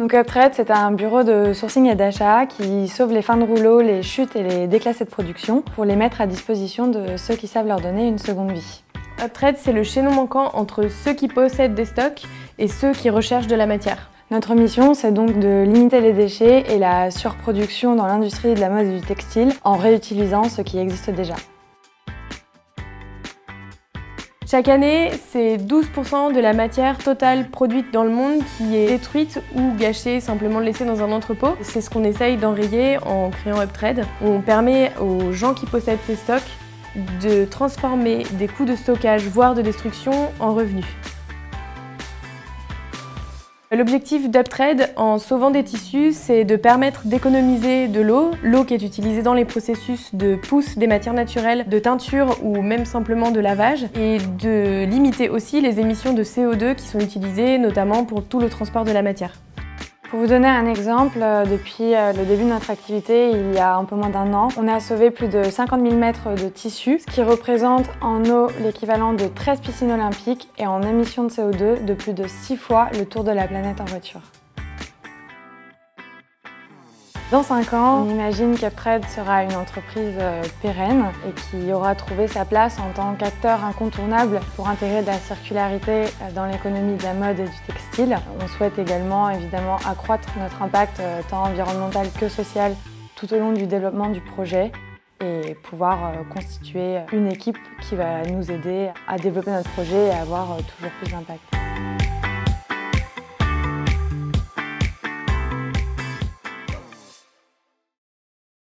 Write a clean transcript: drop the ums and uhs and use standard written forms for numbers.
Donc Uptrade, c'est un bureau de sourcing et d'achat qui sauve les fins de rouleau, les chutes et les déclassés de production pour les mettre à disposition de ceux qui savent leur donner une seconde vie. Uptrade, c'est le chaînon manquant entre ceux qui possèdent des stocks et ceux qui recherchent de la matière. Notre mission, c'est donc de limiter les déchets et la surproduction dans l'industrie de la mode et du textile en réutilisant ce qui existe déjà. Chaque année, c'est 12% de la matière totale produite dans le monde qui est détruite ou gâchée, simplement laissée dans un entrepôt. C'est ce qu'on essaye d'enrayer en créant Uptrade. On permet aux gens qui possèdent ces stocks de transformer des coûts de stockage, voire de destruction, en revenus. L'objectif d'Uptrade, en sauvant des tissus, c'est de permettre d'économiser de l'eau qui est utilisée dans les processus de pousse des matières naturelles, de teinture ou même simplement de lavage, et de limiter aussi les émissions de CO2 qui sont utilisées notamment pour tout le transport de la matière. Pour vous donner un exemple, depuis le début de notre activité, il y a un peu moins d'un an, on a sauvé plus de 50 000 mètres de tissu, ce qui représente en eau l'équivalent de 13 piscines olympiques et en émissions de CO2 de plus de 6 fois le tour de la planète en voiture. Dans 5 ans, on imagine qu'Uptrade sera une entreprise pérenne et qui aura trouvé sa place en tant qu'acteur incontournable pour intégrer de la circularité dans l'économie de la mode et du textile. On souhaite également évidemment accroître notre impact tant environnemental que social tout au long du développement du projet et pouvoir constituer une équipe qui va nous aider à développer notre projet et à avoir toujours plus d'impact.